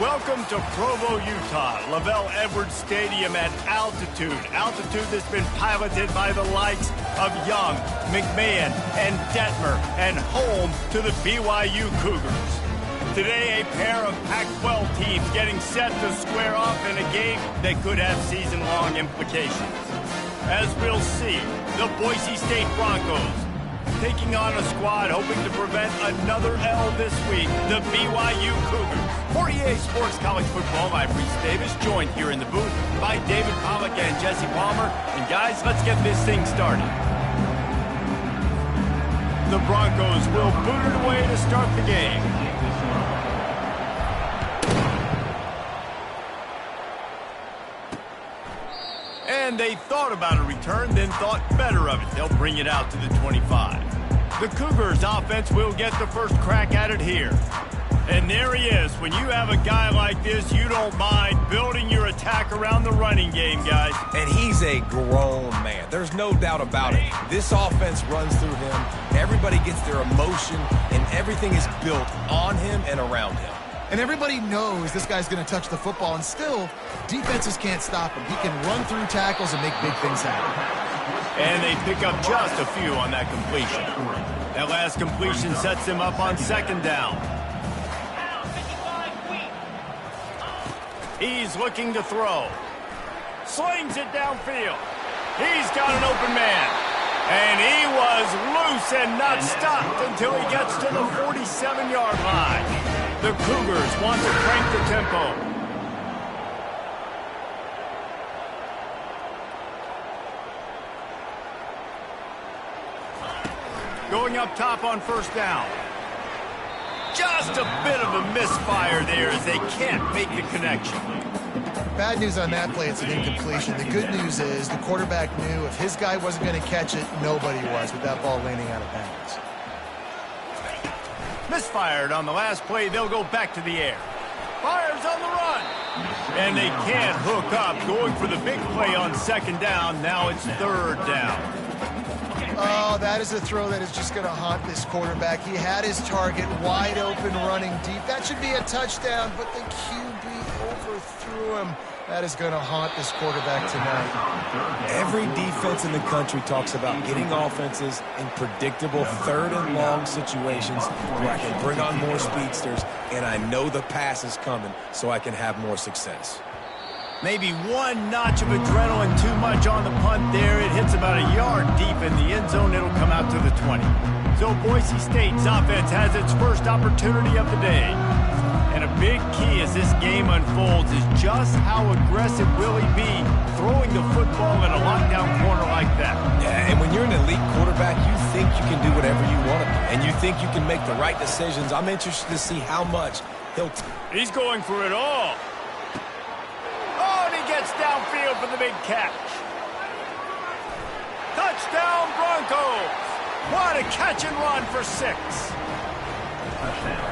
Welcome to Provo, Utah, Lavelle Edwards Stadium at altitude. Altitude that's been piloted by the likes of Young, McMahon, and Detmer, and home to the BYU Cougars. Today, a pair of Pac-12 teams getting set to square off in a game that could have season-long implications. As we'll see, the Boise State Broncos taking on a squad hoping to prevent another L this week, the BYU Cougars. For EA Sports College Football, I'm Reese Davis, joined here in the booth by David Pollack and Jesse Palmer. And guys, let's get this thing started. The Broncos will boot it away to start the game. And they thought about a return, then thought better of it. They'll bring it out to the 25. The Cougars offense will get the first crack at it here. And there he is. When you have a guy like this, you don't mind building your attack around the running game, guys. And he's a grown man. There's no doubt about it. This offense runs through him. Everybody gets their emotion, and everything is built on him and around him. And everybody knows this guy's going to touch the football, and still, defenses can't stop him. He can run through tackles and make big things happen. And they pick up just a few on that completion. That last completion sets him up on second down. He's looking to throw. Slings it downfield. He's got an open man. And he was loose and not stopped until he gets to the 47-yard line. The Cougars want to crank the tempo. Going up top on first down. Just a bit of a misfire there as they can't make the connection. Bad news on that play, it's an incompletion. The good news is the quarterback knew if his guy wasn't going to catch it, nobody was with that ball landing out of bounds. Misfired on the last play, they'll go back to the air. Fires on the run. And they can't hook up, going for the big play on second down. Now it's third down. Oh, that is a throw that is just going to haunt this quarterback. He had his target wide open running deep. That should be a touchdown, but the QB overthrew him. That is going to haunt this quarterback tonight. Every defense in the country talks about getting offenses in predictable third and long situations where I can bring on more speedsters, and I know the pass is coming so I can have more success. Maybe one notch of adrenaline too much on the punt there. It hits about a yard deep in the end zone. It'll come out to the 20. So Boise State's offense has its first opportunity of the day. And a big key as this game unfolds is just how aggressive will he be throwing the football in a lockdown corner like that. Yeah, and when you're an elite quarterback, you think you can do whatever you want to do, and you think you can make the right decisions. I'm interested to see how much He's going for it all. Gets downfield for the big catch. Touchdown, Broncos. What a catch and run for 6.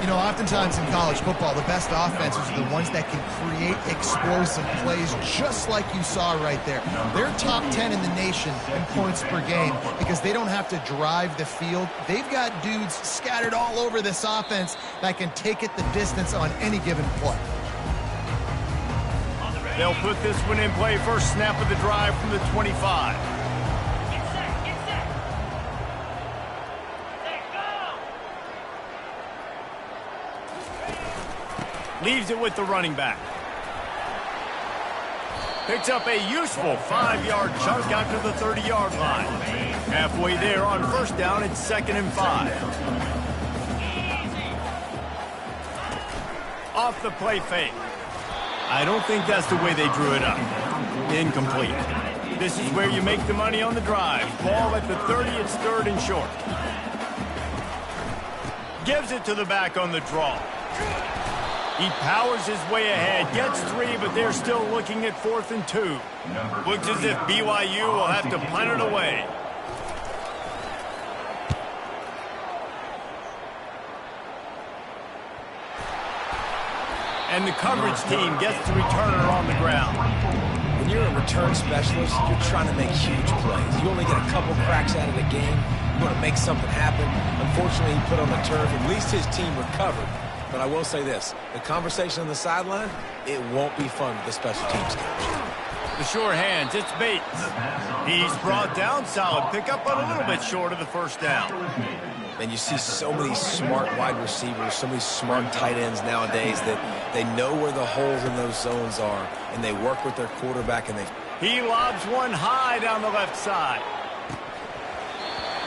You know, oftentimes in college football, the best offenses are the ones that can create explosive plays just like you saw right there. They're top 10 in the nation in points per game because they don't have to drive the field. They've got dudes scattered all over this offense that can take it the distance on any given play. They'll put this one in play. First snap of the drive from the 25. Leaves it with the running back. Picks up a useful 5-yard chunk out to the 30-yard line. Halfway there on first down, it's 2nd and 5. Off the play fake. I don't think that's the way they drew it up. Incomplete. This is where you make the money on the drive. Ball at the 30, it's 3rd and short. Gives it to the back on the draw. He powers his way ahead, gets 3, but they're still looking at 4th and 2. Looks as if BYU will have to punt it away. And the coverage team gets the returner on the ground. When you're a return specialist, you're trying to make huge plays. You only get a couple cracks out of the game. You want to make something happen. Unfortunately, he put on the turf. At least his team recovered. But I will say this, the conversation on the sideline, it won't be fun with the special teams coach. The sure hands, it's Bates. He's brought down, solid pickup, but a little bit short of the first down. And you see so many smart wide receivers, so many smart tight ends nowadays that they know where the holes in those zones are, and they work with their quarterback, and he lobs one high down the left side.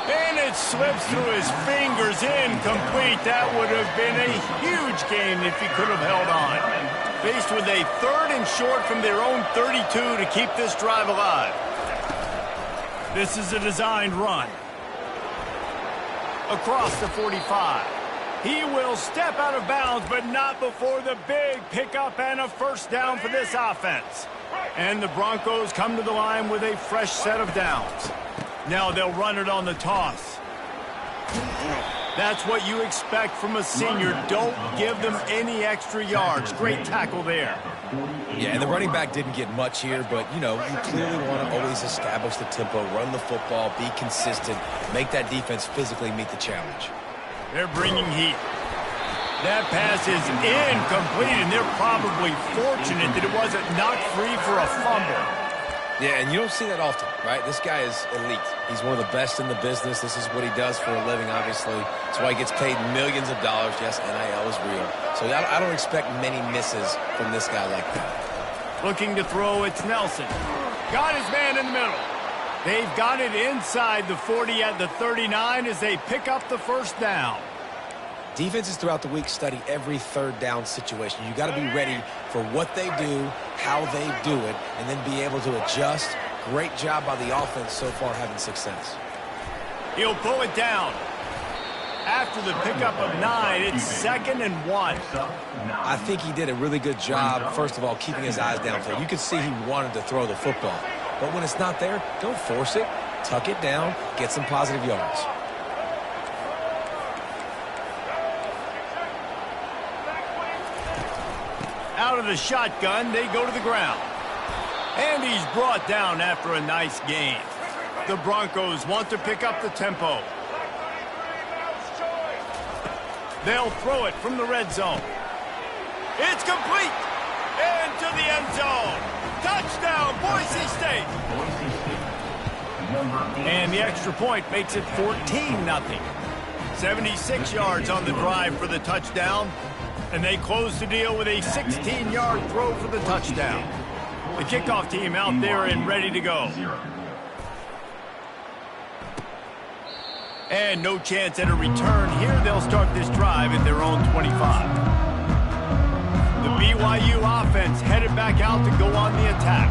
And it slips through his fingers, incomplete. That would have been a huge gain if he could have held on. Faced with a 3rd and short from their own 32 to keep this drive alive. This is a designed run. Across the 45. He will step out of bounds, but not before the big pickup and a first down for this offense. And the Broncos come to the line with a fresh set of downs. Now they'll run it on the toss. That's what you expect from a senior. Don't give them any extra yards. Great tackle there. Yeah, and the running back didn't get much here, but, you know, you clearly want to always establish the tempo, run the football, be consistent, make that defense physically meet the challenge. They're bringing heat. That pass is incomplete, and they're probably fortunate that it wasn't knocked free for a fumble. Yeah, and you don't see that often, right? This guy is elite. He's one of the best in the business. This is what he does for a living, obviously. That's why he gets paid millions of dollars. Yes, NIL is real. So I don't expect many misses from this guy like that. Looking to throw, it's Nelson. Got his man in the middle. They've got it inside the 40 at the 39 as they pick up the first down. Defenses throughout the week study every 3rd down situation. You got to be ready for what they do, how they do it, and then be able to adjust. Great job by the offense so far having success. He'll pull it down. After the pickup of 9, it's 2nd and 1. I think he did a really good job, first of all, keeping his eyes downfield. You could see he wanted to throw the football. But when it's not there, don't force it. Tuck it down, get some positive yards. Out of the shotgun, they go to the ground. And he's brought down after a nice gain. The Broncos want to pick up the tempo. They'll throw it from the red zone. It's complete. Into the end zone. Touchdown, Boise State. And the extra point makes it 14-0. 76 yards on the drive for the touchdown. And they close the deal with a 16-yard throw for the touchdown. The kickoff team out there and ready to go. And no chance at a return here. They'll start this drive at their own 25. The BYU offense headed back out to go on the attack.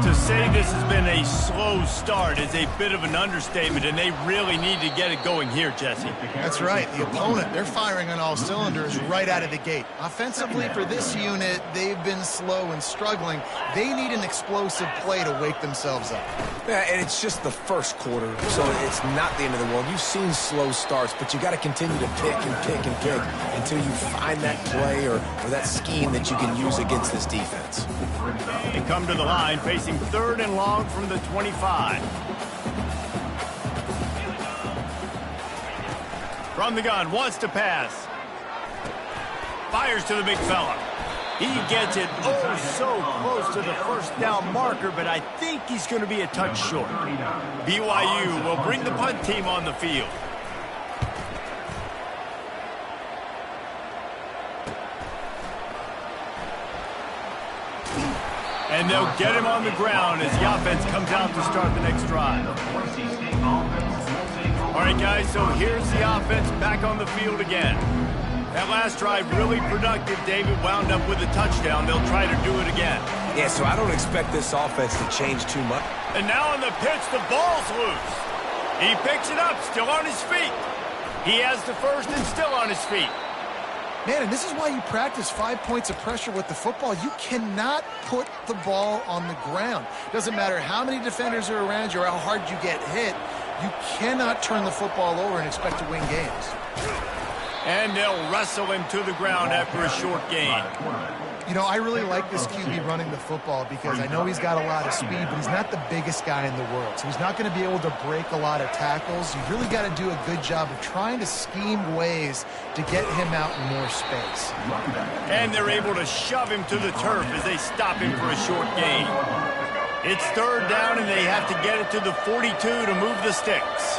To say this has been a slow start is a bit of an understatement, and they really need to get it going here, Jesse. That's right. The opponent, they're firing on all cylinders right out of the gate. Offensively, for this unit, they've been slow and struggling. They need an explosive play to wake themselves up. Yeah, and it's just the first quarter, so it's not the end of the world. You've seen slow starts, but you got to continue to pick and pick and pick until you find that play or that scheme that you can use against this defense. They come to the line facing 3rd and long from the 25. From the gun, wants to pass. Fires to the big fella. He gets it so close to the first down marker, but I think he's going to be a touch short. BYU will bring the punt team on the field. And they'll get him on the ground as the offense comes out to start the next drive. All right, guys, so here's the offense back on the field again. That last drive really productive. David wound up with a touchdown. They'll try to do it again. Yeah, so I don't expect this offense to change too much. And now on the pitch, the ball's loose. He picks it up, still on his feet. He has the first and still on his feet. Man, and this is why you practice 5 points of pressure with the football. You cannot put the ball on the ground. Doesn't matter how many defenders are around you or how hard you get hit. You cannot turn the football over and expect to win games. And they'll wrestle him to the ground after a short gain. You know, I really like this QB running the football because I know he's got a lot of speed, but he's not the biggest guy in the world. So he's not going to be able to break a lot of tackles. You really got to do a good job of trying to scheme ways to get him out in more space. And they're able to shove him to the turf as they stop him for a short gain. It's third down, and they have to get it to the 42 to move the sticks.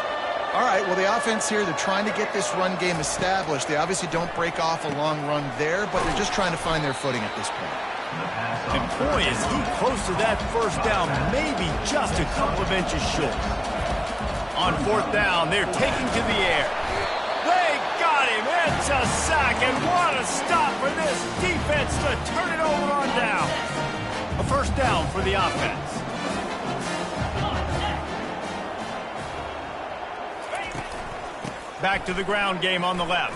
All right, well, the offense here, they're trying to get this run game established. They obviously don't break off a long run there, but they're just trying to find their footing at this point. And boy, is he close to that first down, maybe just a couple of inches short. On fourth down, they're taking to the air. They got him. It's a sack, and what a stop for this defense to turn it over on down. A first down for the offense. Back to the ground game on the left.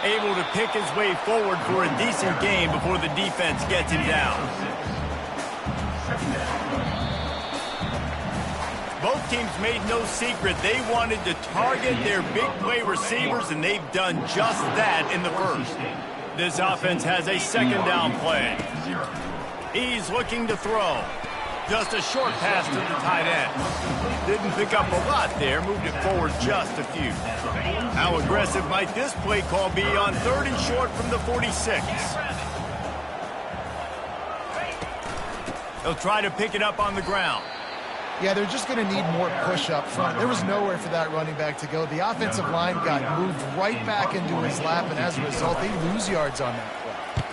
Able to pick his way forward for a decent game before the defense gets him down. Both teams made no secret they wanted to target their big play receivers, and they've done just that in the first. This offense has a second down play. He's looking to throw. Just a short pass to the tight end. Didn't pick up a lot there, moved it forward just a few. How aggressive might this play call be on third and short from the 46? They'll try to pick it up on the ground. Yeah, they're just going to need more push up front. There was nowhere for that running back to go. The offensive line got moved right back into his lap, and as a result, they lose yards on that play.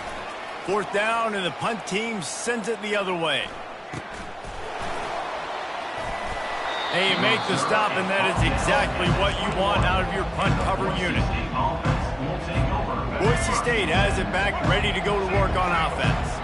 Fourth down, and the punt team sends it the other way. They make the stop, and that is exactly what you want out of your punt cover unit. Boise State has it back, ready to go to work on offense.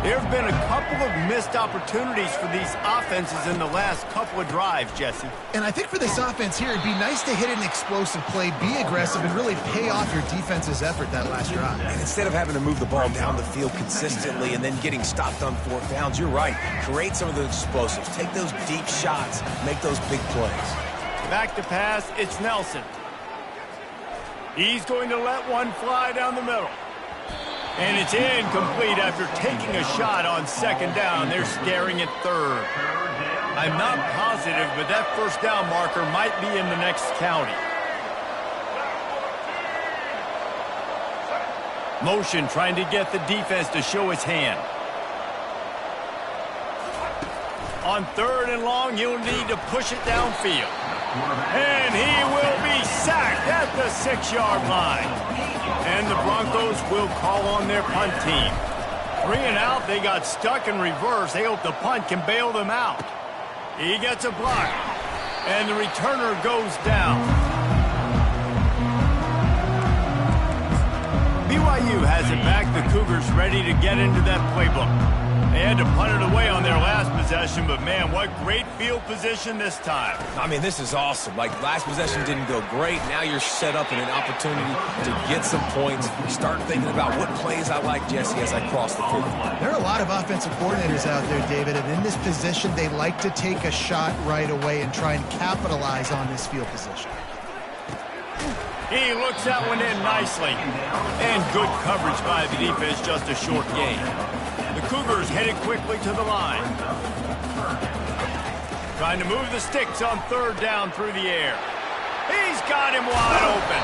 There have been a couple of missed opportunities for these offenses in the last couple of drives, Jesse. And I think for this offense here, it'd be nice to hit an explosive play, be aggressive, and really pay off your defense's effort that last drive. And instead of having to move the ball down the field consistently and then getting stopped on fourth downs, you're right. Create some of those explosives. Take those deep shots. Make those big plays. Back to pass, it's Nelson. He's going to let one fly down the middle. And it's incomplete after taking a shot on second down. They're staring at third. I'm not positive, but that first down marker might be in the next county. Motion trying to get the defense to show his hand. On third and long, you'll need to push it downfield. And he will be sacked at the 6-yard line. And the Broncos will call on their punt team. 3 and out, they got stuck in reverse. They hope the punt can bail them out. He gets a block, and the returner goes down. BYU has it back. The Cougars ready to get into that playbook. They had to punt it away on their last possession, but man, what great field position this time. I mean, this is awesome. Like, last possession didn't go great. Now you're set up in an opportunity to get some points. Start thinking about what plays I like, Jesse, as I cross the field. There are a lot of offensive coordinators out there, David, and in this position, they like to take a shot right away and try and capitalize on this field position. He looks that one in nicely. And good coverage by the defense, just a short gain. The Cougars headed quickly to the line. Trying to move the sticks on third down through the air. He's got him wide open.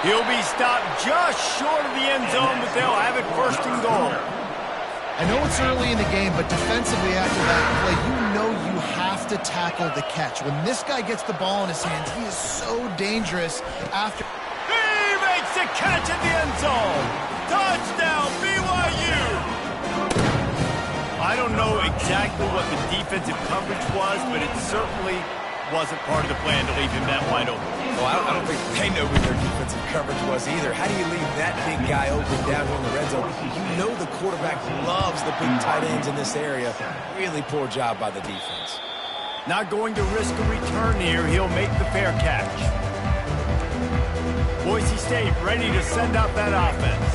He'll be stopped just short of the end zone, but they'll have it first and goal. I know it's early in the game, but defensively after that play, you know you have to tackle the catch. When this guy gets the ball in his hands, he is so dangerous after. He makes the catch in the end zone. Touchdown, BYU. I don't know exactly what the defensive coverage was, but it certainly wasn't part of the plan to leave him that wide open. Well, I don't think they know what their defensive coverage was either. How do you leave that big guy open down here in the red zone? You know the quarterback loves the big tight ends in this area. Really poor job by the defense. Not going to risk a return here. He'll make the fair catch. Boise State ready to send out that offense.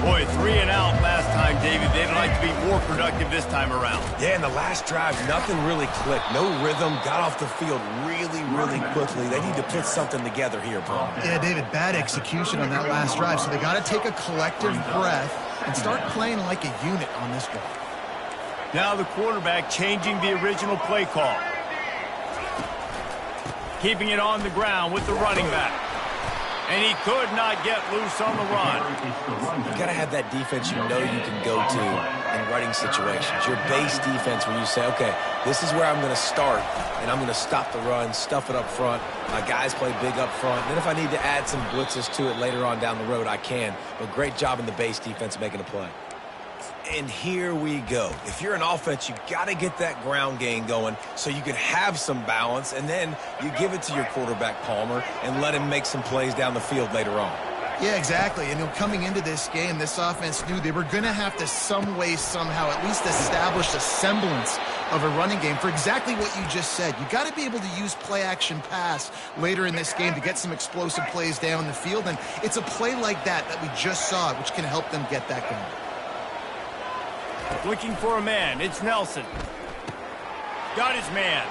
Boy, 3 and out last time time, David. They'd like to be more productive this time around. Yeah, in the last drive, nothing really clicked. No rhythm, got off the field really, really quickly. They need to put something together here, Paul. Yeah, David, bad execution on that last drive, so they got to take a collective breath and start playing like a unit on this drive. Now the quarterback changing the original play call. Keeping it on the ground with the running back. And he could not get loose on the run. You got to have that defense you know you can go to in running situations. Your base defense where you say, okay, this is where I'm going to start, and I'm going to stop the run, stuff it up front. My guys play big up front. And then if I need to add some blitzes to it later on down the road, I can. But great job in the base defense making a play. And here we go. If you're an offense, you got to get that ground game going so you can have some balance, and then you give it to your quarterback, Palmer, and let him make some plays down the field later on. Yeah, exactly. And coming into this game, this offense knew they were going to have to some way, somehow, at least establish a semblance of a running game for exactly what you just said. You got to be able to use play-action pass later in this game to get some explosive plays down the field, and it's a play like that we just saw, which can help them get that going. Looking for a man. It's Nelson. Got his man.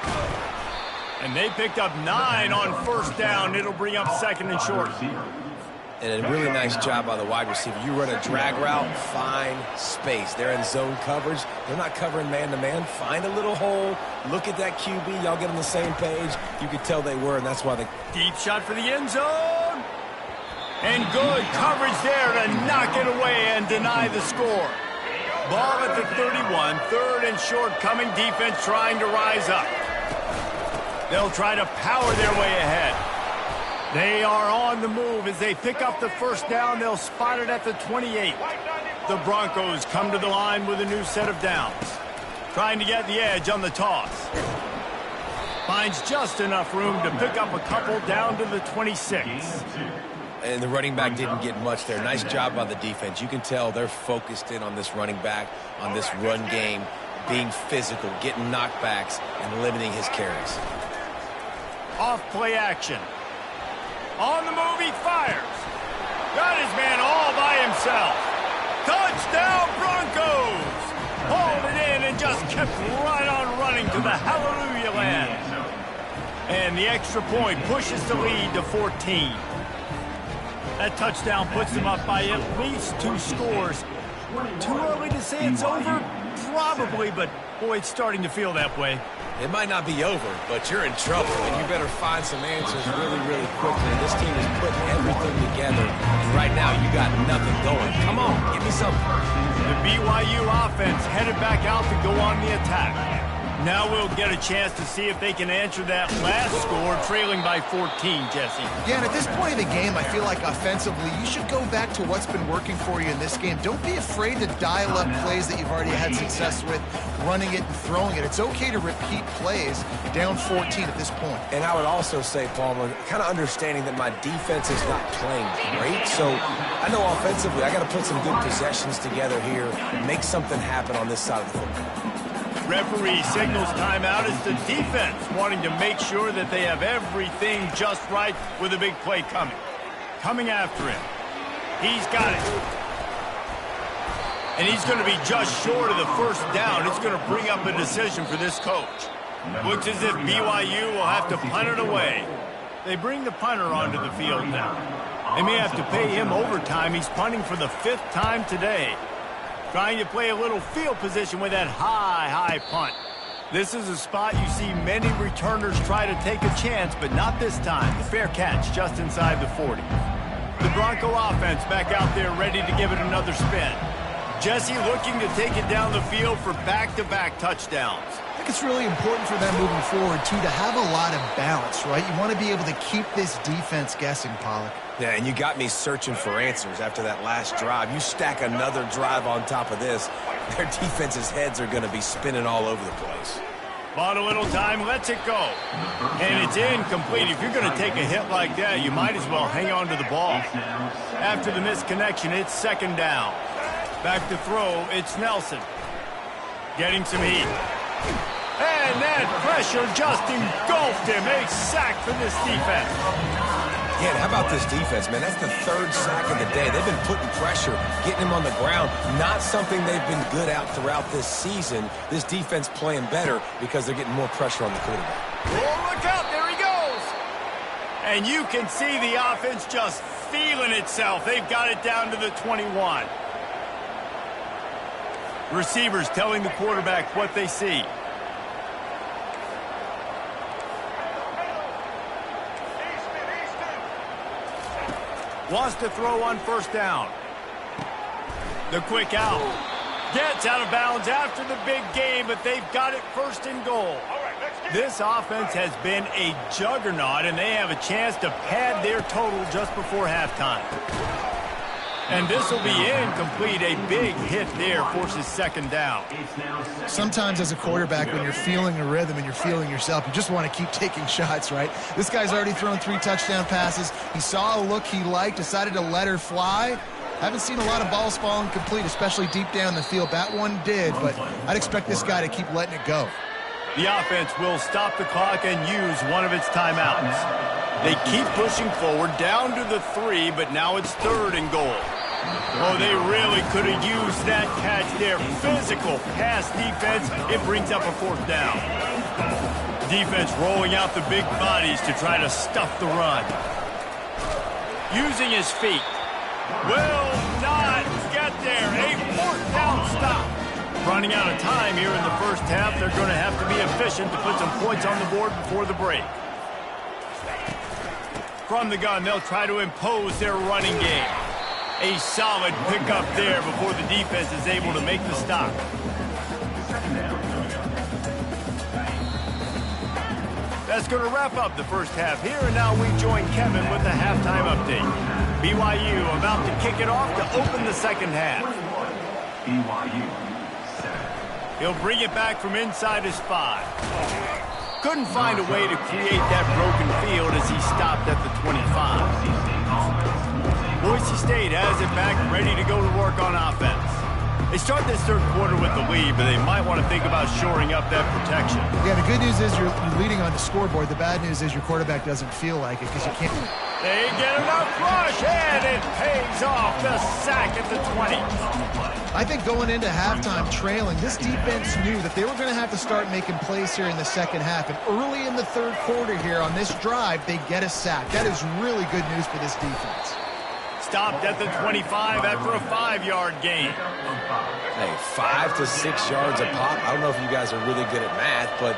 And they picked up 9 on first down. It'll bring up second and short. And a really nice job by the wide receiver. You run a drag route, find space. They're in zone coverage. They're not covering man-to-man. Find a little hole. Look at that QB. Y'all get on the same page. You could tell they were, and that's why they... Deep shot for the end zone. And good coverage there to knock it away and deny the score. Ball at the 31, third and short coming, defense trying to rise up. They'll try to power their way ahead. They are on the move as they pick up the first down. They'll spot it at the 28. The Broncos come to the line with a new set of downs. Trying to get the edge on the toss. Finds just enough room to pick up a couple down to the 26. And the running back didn't get much there. Nice job by the defense. You can tell they're focused in on this running back, on this run game, being physical, getting knockbacks, and limiting his carries. Off play action. On the move, he fires. Got his man all by himself. Touchdown, Broncos! Hauled it in and just kept right on running to the hallelujah land. And the extra point pushes the lead to 14. That touchdown puts them up by at least 2 scores. Too early to say it's over? Probably, but boy, it's starting to feel that way. It might not be over, but you're in trouble, and you better find some answers really, really quickly. This team is putting everything together, and right now you got nothing going. Come on, give me something. The BYU offense headed back out to go on the attack. Now we'll get a chance to see if they can answer that last score, trailing by 14, Jesse. Yeah, and at this point of the game, I feel like offensively, you should go back to what's been working for you in this game. Don't be afraid to dial up plays that you've already had success with, running it and throwing it. It's okay to repeat plays down 14 at this point. And I would also say, Palmer, kind of understanding that my defense is not playing great, so I know offensively I got to put some good possessions together here, make something happen on this side of the football. Referee signals timeout as the defense wanting to make sure that they have everything just right with a big play coming. Coming after him. He's got it. And he's going to be just short of the first down. It's going to bring up a decision for this coach. Looks as if BYU will have to punt it away. They bring the punter onto the field now. They may have to pay him overtime. He's punting for the 5th time today. Trying to play a little field position with that high punt. This is a spot you see many returners try to take a chance, but not this time. The fair catch just inside the 40. The Bronco offense back out there ready to give it another spin. Jesse looking to take it down the field for back-to-back touchdowns. I think it's really important for them moving forward, too, to have a lot of balance, right? You want to be able to keep this defense guessing, Pollock. Yeah, and you got me searching for answers after that last drive. You stack another drive on top of this, their defense's heads are going to be spinning all over the place. Bought a little time, lets it go. And it's incomplete. If you're going to take a hit like that, you might as well hang on to the ball. After the misconnection, it's second down. Back to throw, it's Nelson. Getting some heat. And that pressure just engulfed him. A sack for this defense. Yeah, and how about this defense, man? That's the third sack of the day. They've been putting pressure, getting him on the ground. Not something they've been good at throughout this season. This defense playing better because they're getting more pressure on the quarterback. Oh, look out. There he goes. And you can see the offense just feeling itself. They've got it down to the 21. Receivers telling the quarterback what they see. Wants to throw on first down. The quick out. Gets out of bounds after the big game, but they've got it first and goal. This offense has been a juggernaut, and they have a chance to pad their total just before halftime. And this will be incomplete. A big hit there forces second down. Sometimes as a quarterback, when you're feeling a rhythm and you're feeling yourself, you just want to keep taking shots, right? This guy's already thrown 3 touchdown passes. He saw a look he liked, decided to let her fly. Haven't seen a lot of balls falling complete, especially deep down the field. That one did, but I'd expect this guy to keep letting it go. The offense will stop the clock and use one of its timeouts. They keep pushing forward down to the 3, but now it's third and goal. Oh, they really could have used that catch there. Physical pass defense. It brings up a fourth down. Defense rolling out the big bodies to try to stuff the run. Using his feet. Will not get there. A fourth down stop. Running out of time here in the first half. They're going to have to be efficient to put some points on the board before the break. From the gun, they'll try to impose their running game. A solid pickup there before the defense is able to make the stop. That's going to wrap up the first half here, and now we join Kevin with the halftime update. BYU about to kick it off to open the second half. He'll bring it back from inside his 5. Couldn't find a way to create that broken field as he stopped at the 25. Boise State has it back, ready to go to work on offense. They start this third quarter with the lead, but they might want to think about shoring up that protection. Yeah, the good news is you're leading on the scoreboard. The bad news is your quarterback doesn't feel like it because you can't. They get enough rush, and it pays off. The sack at the 20. I think going into halftime trailing, this defense knew that they were going to have to start making plays here in the second half. And early in the third quarter here on this drive, they get a sack. That is really good news for this defense. Stopped at the 25 after a 5-yard gain. Hey, 5 to 6 yards a pop. I don't know if you guys are really good at math, but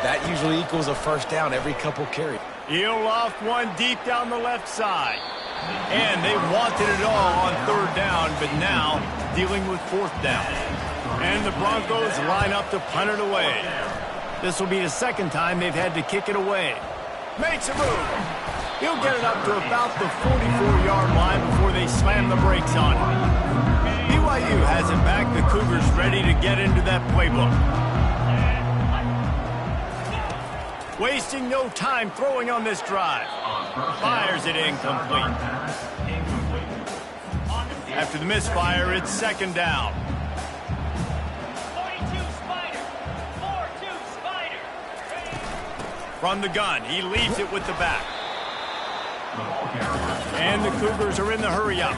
that usually equals a first down every couple carries. He'll loft one deep down the left side. And they wanted it all on third down, but now dealing with fourth down. And the Broncos line up to punt it away. This will be the second time they've had to kick it away. Makes a move. He'll get it up to about the 44-yard line before they slam the brakes on it. BYU has it back. The Cougars ready to get into that playbook. Wasting no time throwing on this drive. Fires it incomplete. After the misfire, it's second down. 42 Spider. 4-2 Spider. From the gun, he leaves it with the back. And the Cougars are in the hurry-up.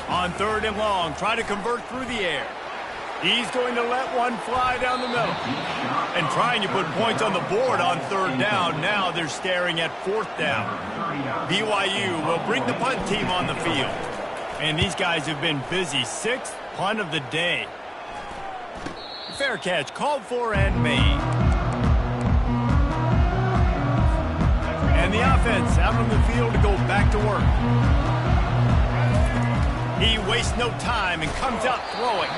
On third and long, try to convert through the air. He's going to let one fly down the middle. And trying to put points on the board on third down. Now they're staring at fourth down. BYU will bring the punt team on the field. And these guys have been busy. 6th punt of the day. Fair catch called for and made. And the offense out on the field to go back to work. He wastes no time and comes out throwing.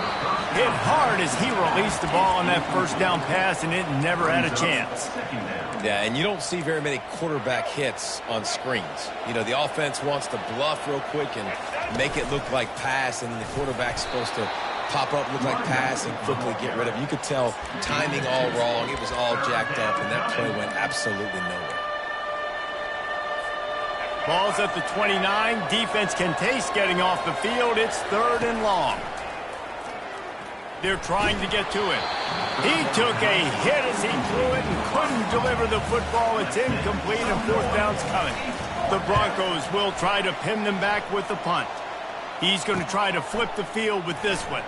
Hit hard as he released the ball on that first down pass, and it never had a chance. Yeah, and you don't see very many quarterback hits on screens. You know, the offense wants to bluff real quick and make it look like pass, and then the quarterback's supposed to pop up, look like pass, and quickly get rid of it. You could tell timing all wrong. It was all jacked up, and that play went absolutely nowhere. Ball's at the 29. Defense can taste getting off the field. It's third and long. They're trying to get to it. He took a hit as he threw it and couldn't deliver the football. It's incomplete and fourth down's coming. The Broncos will try to pin them back with the punt. He's going to try to flip the field with this one.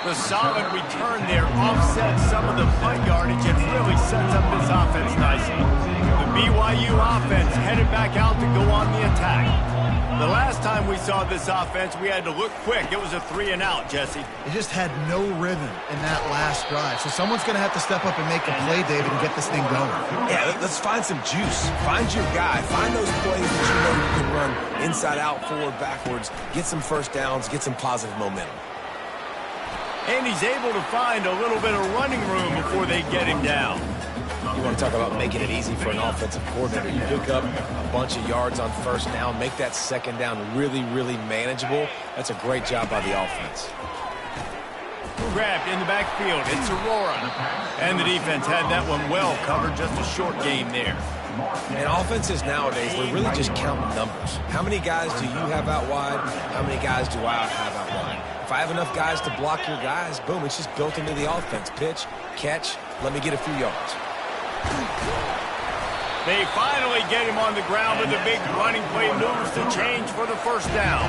The solid return there offsets some of the punt yardage and really sets up this offense nicely. The BYU offense headed back out to go on the attack. The last time we saw this offense, we had to look quick. It was a 3-and-out, Jesse. It just had no rhythm in that last drive. So someone's going to have to step up and make a play, David, and get this thing going. Yeah, let's find some juice. Find your guy. Find those plays that you know you can run inside out, forward, backwards. Get some first downs. Get some positive momentum. And he's able to find a little bit of running room before they get him down. You want to talk about making it easy for an offensive coordinator. You pick up a bunch of yards on first down, make that second down really, really manageable. That's a great job by the offense. Grabbed in the backfield. It's Aurora. And the defense had that one well covered. Just a short game there. And offenses nowadays, they're really just counting numbers. How many guys do you have out wide? How many guys do I have out wide? If I have enough guys to block your guys, boom, it's just built into the offense. Pitch, catch, let me get a few yards. They finally get him on the ground with a big running play, moves the change for the first down.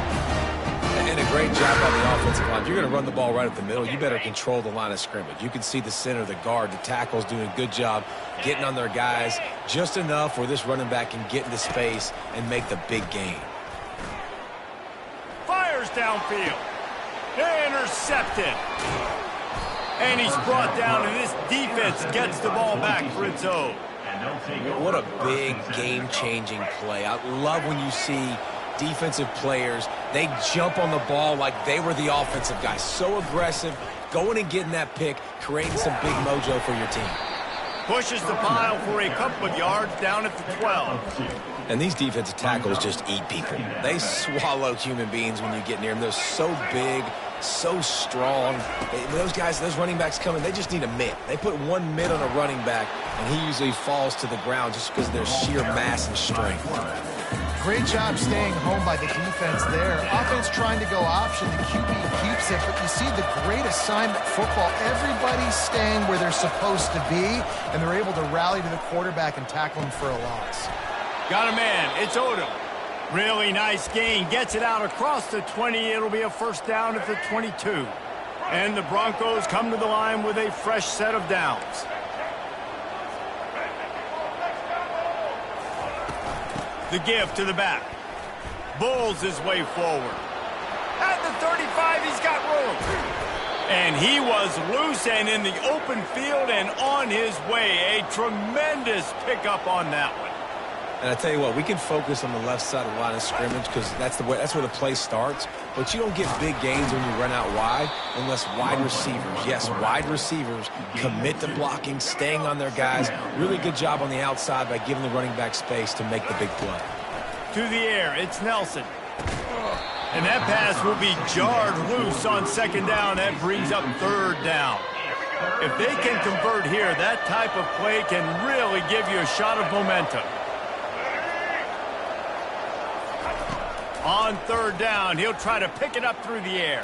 And a great job by the offensive line. You're going to run the ball right up the middle. You better control the line of scrimmage. You can see the center, the guard, the tackles doing a good job getting on their guys just enough where this running back can get into space and make the big gain. Fires downfield. Intercepted. And he's brought down, and this defense gets the ball back for its own. What a big game-changing play. I love when you see defensive players, they jump on the ball like they were the offensive guys. So aggressive, going and getting that pick, creating some big mojo for your team. Pushes the pile for a couple of yards down at the 12. And these defensive tackles just eat people. They swallow human beings when you get near them. They're so big, so strong. Those guys, those running backs coming, they just need a mitt. They put one mitt on a running back, and he usually falls to the ground just because of their sheer mass and strength. Great job staying home by the defense there. Offense trying to go option. The QB keeps it, but you see the great assignment football. Everybody's staying where they're supposed to be, and they're able to rally to the quarterback and tackle him for a loss. Got a man. It's Odom. Really nice gain. Gets it out across the 20. It'll be a first down at the 22. And the Broncos come to the line with a fresh set of downs. The give to the back. Bulls his way forward. At the 35, he's got room. And he was loose and in the open field and on his way. A tremendous pickup on that one. And I tell you what, we can focus on the left side of the line of scrimmage because that's where the play starts. But you don't get big gains when you run out wide unless wide receivers, yes, wide receivers commit to blocking, staying on their guys. Really good job on the outside by giving the running back space to make the big play. To the air, it's Nelson. And that pass will be jarred loose on second down. That brings up third down. If they can convert here, that type of play can really give you a shot of momentum. On third down, he'll try to pick it up through the air.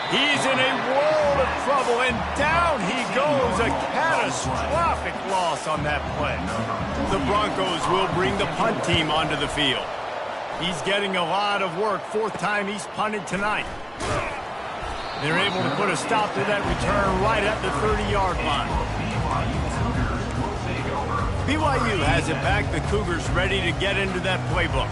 He's in a world of trouble, and down he goes. A catastrophic loss on that play. The Broncos will bring the punt team onto the field. He's getting a lot of work. Fourth time he's punted tonight. They're able to put a stop to that return right at the 30-yard line. BYU has it back. The Cougars ready to get into that playbook.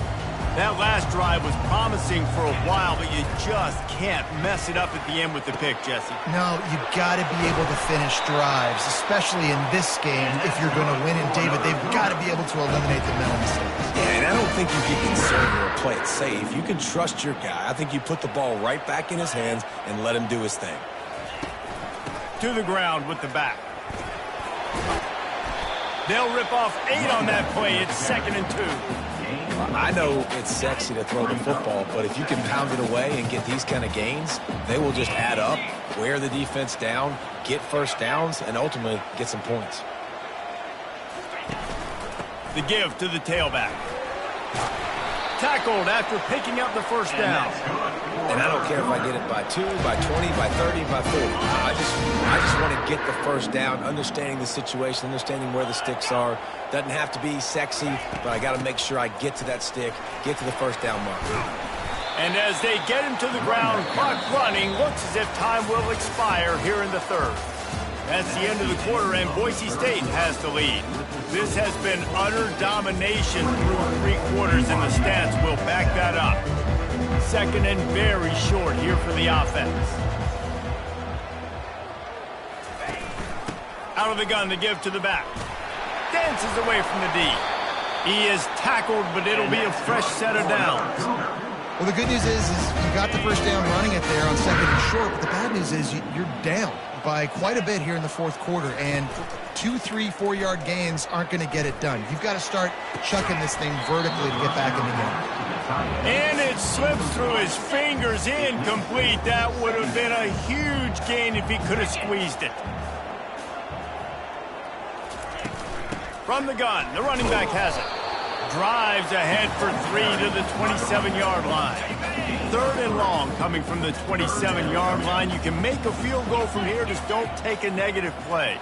That last drive was promising for a while, but you just can't mess it up at the end with the pick, Jesse. No, you got to be able to finish drives, especially in this game if you're going to win. And, David, they've got to be able to eliminate the mental mistakes. Yeah, and I don't think you get conservative or play it safe. You can trust your guy. I think you put the ball right back in his hands and let him do his thing. To the ground with the back. They'll rip off 8 on that play. It's 2nd and 2. I know it's sexy to throw the football, but if you can pound it away and get these kind of gains, they will just add up, wear the defense down, get first downs, and ultimately get some points. The give to the tailback. Tackled after picking up the first down. And I don't care if I get it by 2, by 20, by 30, by 40. I just want to get the first down, understanding the situation, understanding where the sticks are. Doesn't have to be sexy, but I got to make sure I get to that stick, get to the first down mark. And as they get him to the ground, clock running, looks as if time will expire here in the third. That's the end of the quarter, and Boise State has the lead. This has been utter domination through 3 quarters, and the stats will back that up. Second and very short here for the offense. Out of the gun to give to the back. Dances away from the D. He is tackled, but it'll be a fresh set of downs. Well, the good news is you got the first down running it there on second and short, but the bad news is you're down by quite a bit here in the fourth quarter, and 2, 3, 4-yard gains aren't going to get it done. You've got to start chucking this thing vertically to get back in the game. And it slips through his fingers, incomplete. That would have been a huge gain if he could have squeezed it. From the gun, the running back has it. Drives ahead for 3 to the 27-yard line. Third and long coming from the 27-yard line. You can make a field goal from here, just don't take a negative play.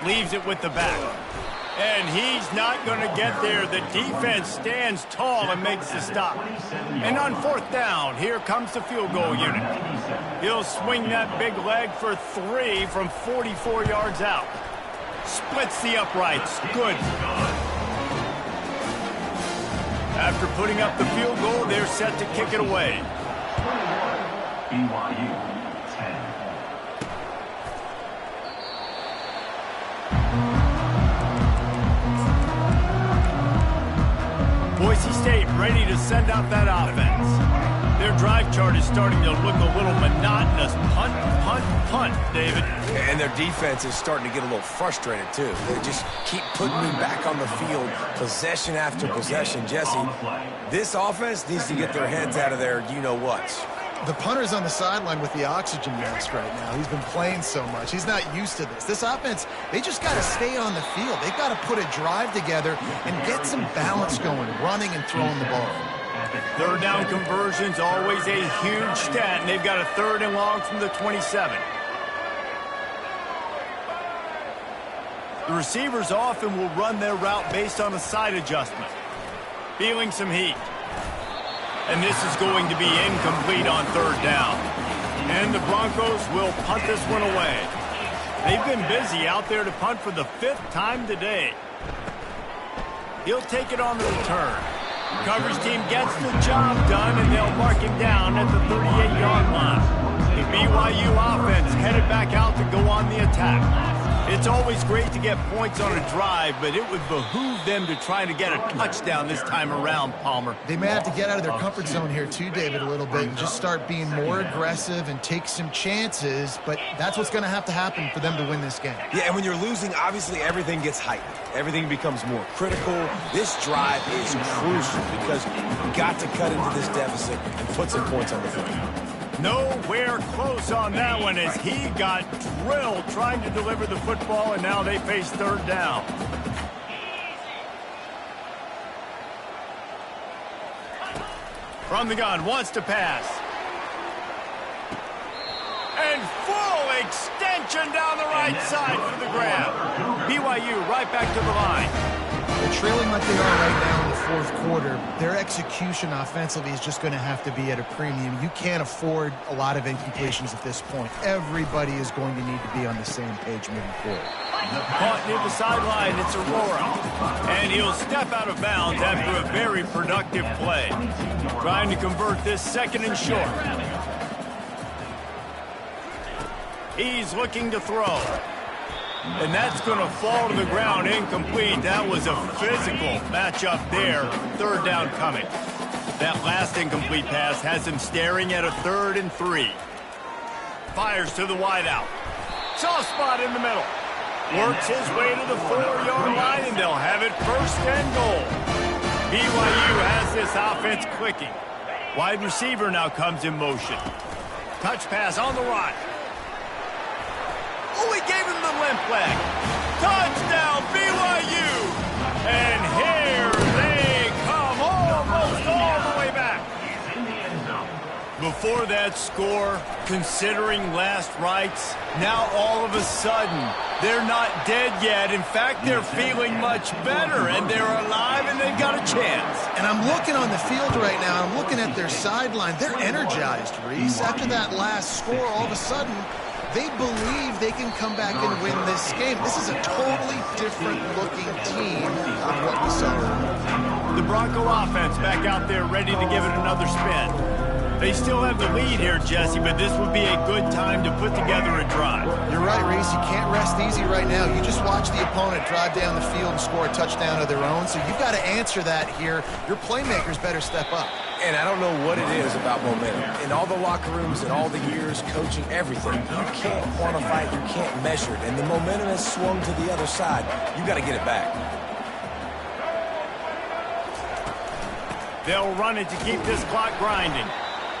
Leaves it with the back. And he's not going to get there. The defense stands tall and makes the stop. And on fourth down, here comes the field goal unit. He'll swing that big leg for 3 from 44 yards out. Splits the uprights. Good. After putting up the field goal, they're set to kick it away. BYU 10. Boise State ready to send out that offense. Their drive chart is starting to look a little monotonous. Punt, punt, punt, David. And their defense is starting to get a little frustrated, too. They just keep putting me back on the field, possession after possession. Jesse, this offense needs to get their heads out of their you-know-whats. The punter's on the sideline with the oxygen mask right now. He's been playing so much. He's not used to this. This offense, they just got to stay on the field. They've got to put a drive together and get some balance going, running and throwing the ball. Third down conversion's always a huge stat, and they've got a third and long from the 27. The receivers often will run their route based on a side adjustment. Feeling some heat. And this is going to be incomplete on third down. And the Broncos will punt this one away. They've been busy out there to punt for the 5th time today. He'll take it on the return. Coverage team gets the job done, and they'll mark him down at the 38-yard line. The BYU offense headed back out to go on the attack. It's always great to get points on a drive, but it would behoove them to try to get a touchdown this time around, Palmer. They may have to get out of their comfort zone here too, David, a little bit, and just start being more aggressive and take some chances, but that's what's going to happen for them to win this game. Yeah, and when you're losing, obviously everything gets heightened. Everything becomes more critical. This drive is crucial because you got to cut into this deficit and put some points on the field. Nowhere close on that one as he got drilled trying to deliver the football, and now they face third down. From the gun, wants to pass. And full extension down the right side for the grab. BYU right back to the line. They're trailing like they are right now in the fourth quarter. Their execution offensively is just going to have to be at a premium. You can't afford a lot of incompletions at this point. Everybody is going to need to be on the same page moving forward. Caught near the sideline, it's Aurora. And he'll step out of bounds after a very productive play. Trying to convert this second and short. He's looking to throw. And that's going to fall to the ground incomplete. That was a physical matchup there. Third down coming. That last incomplete pass has him staring at a 3rd and 3. Fires to the wideout. Soft spot in the middle. Works his way to the 4-yard line, and they'll have it 1st and goal. BYU has this offense clicking. Wide receiver now comes in motion. Touch pass on the right. Oh, he gave him the limp leg. Touchdown, BYU. And here they come, almost all the way back. He's in the end zone. For that score, considering last rites, now all of a sudden, they're not dead yet. In fact, they're feeling much better, and they're alive, and they've got a chance. And I'm looking on the field right now. I'm looking at their sideline. They're energized, Reese. After that last score, all of a sudden, they believe they can come back and win this game. This is a totally different-looking team than what we saw earlier. The Bronco offense back out there ready to give it another spin. They still have the lead here, Jesse, but this would be a good time to put together a drive. You're right, Reese. You can't rest easy right now. You just watch the opponent drive down the field and score a touchdown of their own, so you've got to answer that here. Your playmakers better step up. And I don't know what it is about momentum. In all the locker rooms and all the years coaching everything, you can't quantify it, you can't measure it. And the momentum has swung to the other side. You got to get it back. They'll run it to keep this clock grinding.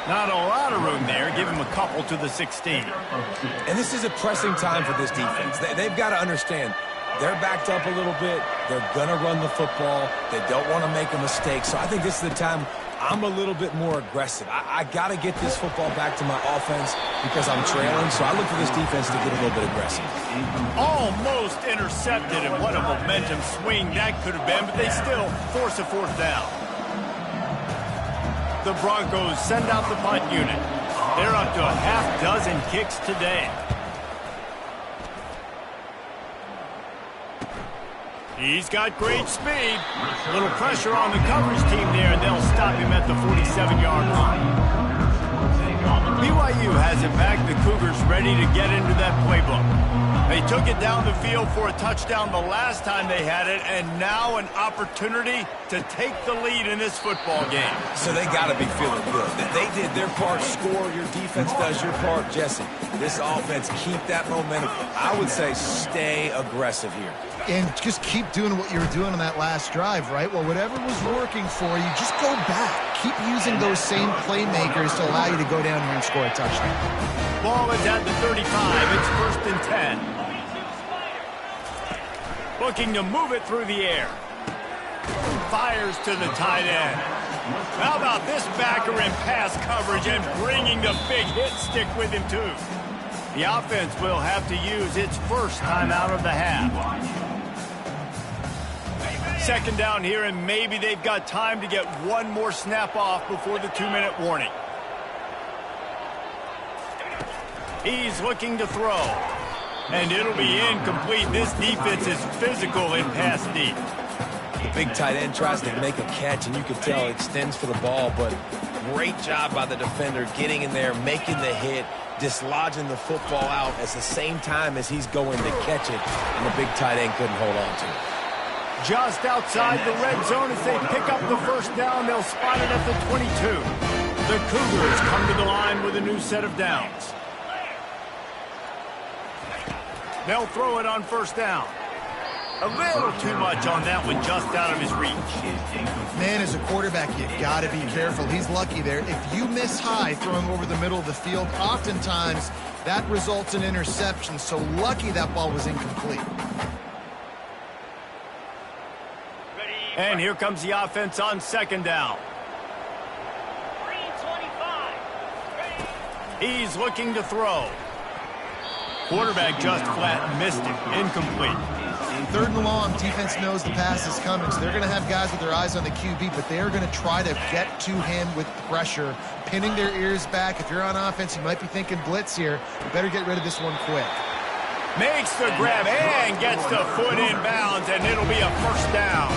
Not a lot of room there. Give him a couple to the 16. And this is a pressing time for this defense. They've got to understand they're backed up a little bit. They're going to run the football. They don't want to make a mistake. So I think this is the time I'm a little bit more aggressive. I got to get this football back to my offense because I'm trailing. So I look for this defense to get a little bit aggressive. Almost intercepted, and what a momentum swing that could have been, but they still force a fourth down. The Broncos send out the punt unit. They're up to a half dozen kicks today. He's got great speed. A little pressure on the coverage team there, and they'll stop him at the 47-yard line. BYU has it back. The Cougars ready to get into that playbook. They took it down the field for a touchdown the last time they had it, and now an opportunity to take the lead in this football game. So they got to be feeling good. They did their part, score. Your defense does your part, Jesse. This offense, keep that momentum. I would say stay aggressive here. And just keep doing what you were doing on that last drive, right? Well, whatever was working for you, just go back. Keep using those same playmakers to allow you to go down here and score a touchdown. Ball is at the 35. It's 1st and 10. Looking to move it through the air. Fires to the tight end. How about this backer in pass coverage and bringing the big hit stick with him, too? The offense will have to use its first timeout of the half. 2nd down here, and maybe they've got time to get one more snap off before the 2-minute warning. He's looking to throw. And it'll be incomplete. This defense is physical in pass deep. The big tight end tries to make a catch, and you can tell he extends for the ball, but great job by the defender getting in there, making the hit, dislodging the football out at the same time as he's going to catch it, and the big tight end couldn't hold on to it. Just outside the red zone as they pick up the first down. They'll spot it at the 22. The Cougars come to the line with a new set of downs. They'll throw it on 1st down. A little too much on that one, just out of his reach. Man, as a quarterback, you got to be careful. He's lucky there. If you miss high throwing over the middle of the field, oftentimes that results in interception. So lucky that ball was incomplete. And here comes the offense on 2nd down. Green 25. He's looking to throw. Quarterback just flat missed it. Incomplete. 3rd and long, defense knows the pass is coming, so they're going to have guys with their eyes on the QB, but they are going to try to get to him with pressure, pinning their ears back. If you're on offense, you might be thinking blitz here. You better get rid of this one quick. Makes the grab and gets the foot in bounds, and it'll be a 1st down.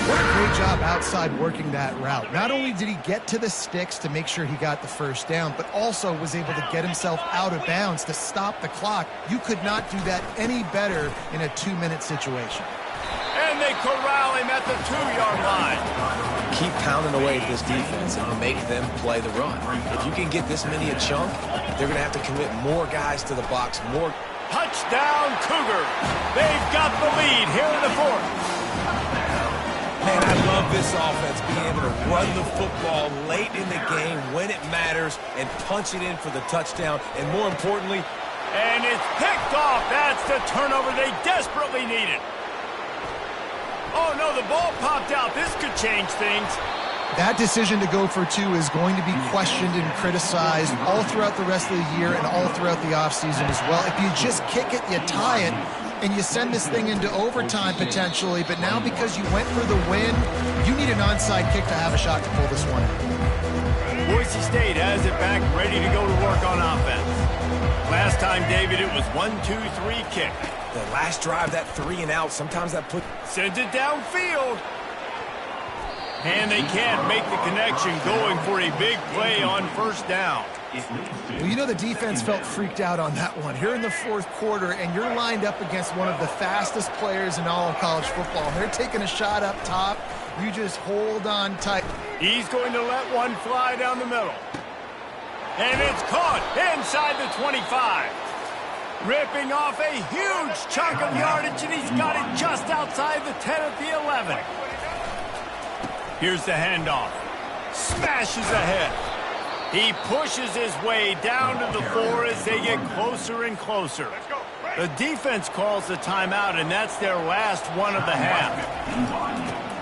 What a great job outside working that route. Not only did he get to the sticks to make sure he got the 1st down, but also was able to get himself out of bounds to stop the clock. You could not do that any better in a 2-minute situation. And they corral him at the 2-yard line. Keep pounding away at this defense and make them play the run. If you can get this many a chunk, they're going to have to commit more guys to the box, more. Touchdown, Cougars. They've got the lead here in the 4th. Man, I love this offense being able to run the football late in the game when it matters and punch it in for the touchdown. And more importantly, and it's picked off. That's the turnover they desperately needed. Oh, no, the ball popped out. This could change things. That decision to go for 2 is going to be questioned and criticized all throughout the rest of the year and all throughout the offseason as well. If you just kick it, you tie it, and you send this thing into overtime potentially, but now because you went for the win, you need an onside kick to have a shot to pull this one in. Boise State has it back, ready to go to work on offense. Last time, David, it was 1-2-3 kick. The last drive, that 3 and out, sometimes that sends it downfield. And they can't make the connection, going for a big play on first down. Well, you know the defense felt freaked out on that one. Here in the fourth quarter, and you're lined up against one of the fastest players in all of college football. They're taking a shot up top. You just hold on tight. He's going to let one fly down the middle. And it's caught inside the 25. Ripping off a huge chunk of yardage, and he's got it just outside the 10 at the 11. Here's the handoff. Smashes ahead. He pushes his way down to the 4 as they get closer and closer. The defense calls the timeout, and that's their last one of the half.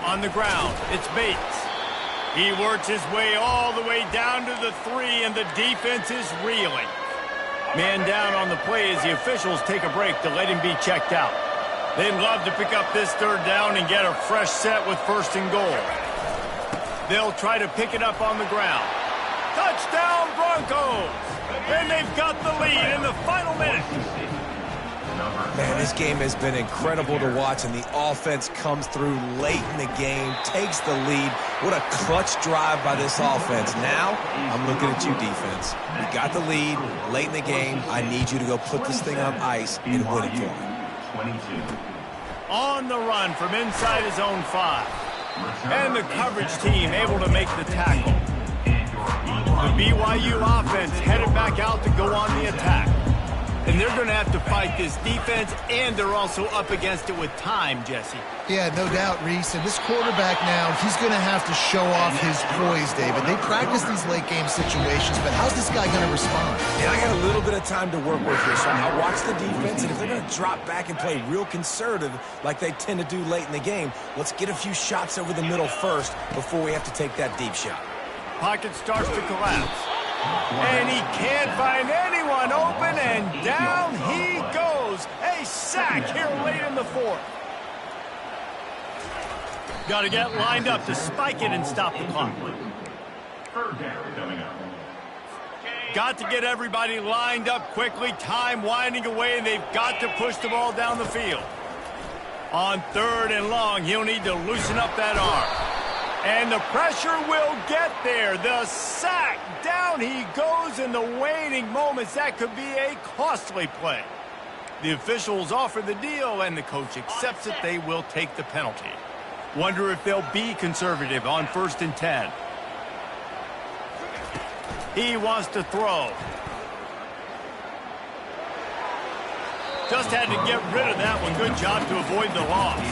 On the ground, it's Bates. He works his way all the way down to the 3, and the defense is reeling. Man down on the play as the officials take a break to let him be checked out. They'd love to pick up this third down and get a fresh set with first and goal. They'll try to pick it up on the ground. Touchdown, Broncos! And they've got the lead in the final minute. Man, this game has been incredible to watch, and the offense comes through late in the game, takes the lead. What a clutch drive by this offense. Now, I'm looking at you, defense. You got the lead late in the game. I need you to go put this thing on ice and win it for me. On the run from inside his own 5. And the coverage team able to make the tackle. The BYU offense headed back out to go on the attack. And they're going to have to fight this defense, and they're also up against it with time, Jesse. Yeah, no doubt, Reese. And this quarterback now, he's going to have to show off his poise, David. They practice these late-game situations, but how's this guy going to respond? Yeah, I got a little bit of time to work with here, so I'll watch the defense, and if they're going to drop back and play real conservative like they tend to do late in the game, let's get a few shots over the middle first before we have to take that deep shot. Pocket starts to collapse. And he can't find anyone open, and down he goes. A sack here late in the 4th. Got to get lined up to spike it and stop the clock. Got to get everybody lined up quickly. Time winding away, and they've got to push the ball down the field. On 3rd and long, he'll need to loosen up that arm. And the pressure will get there. The sack. Down he goes in the waning moments. That could be a costly play. The officials offer the deal, and the coach accepts it. They will take the penalty. Wonder if they'll be conservative on 1st and 10. He wants to throw. Just had to get rid of that one. Good job to avoid the loss.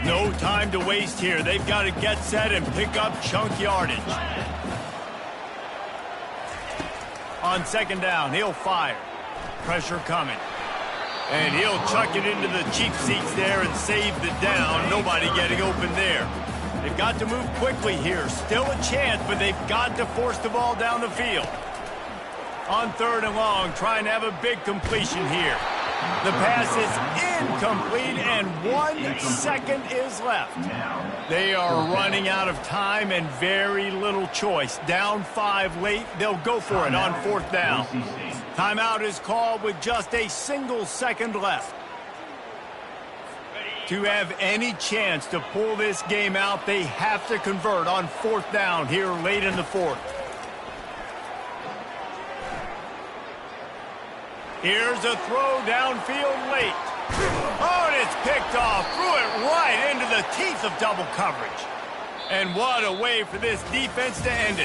No time to waste here. They've got to get set and pick up chunk yardage. On 2nd down, he'll fire. Pressure coming. And he'll chuck it into the cheap seats there and save the down. Nobody getting open there. They've got to move quickly here. Still a chance, but they've got to force the ball down the field. On 3rd and long, trying to have a big completion here. The pass is incomplete, and 1 second is left. They are running out of time and very little choice. Down 5 late, they'll go for it on 4th down. Timeout is called with just a single second left. To have any chance to pull this game out, they have to convert on 4th down here late in the 4th. Here's a throw downfield late. Oh, and it's picked off. Threw it right into the teeth of double coverage. And what a way for this defense to end it.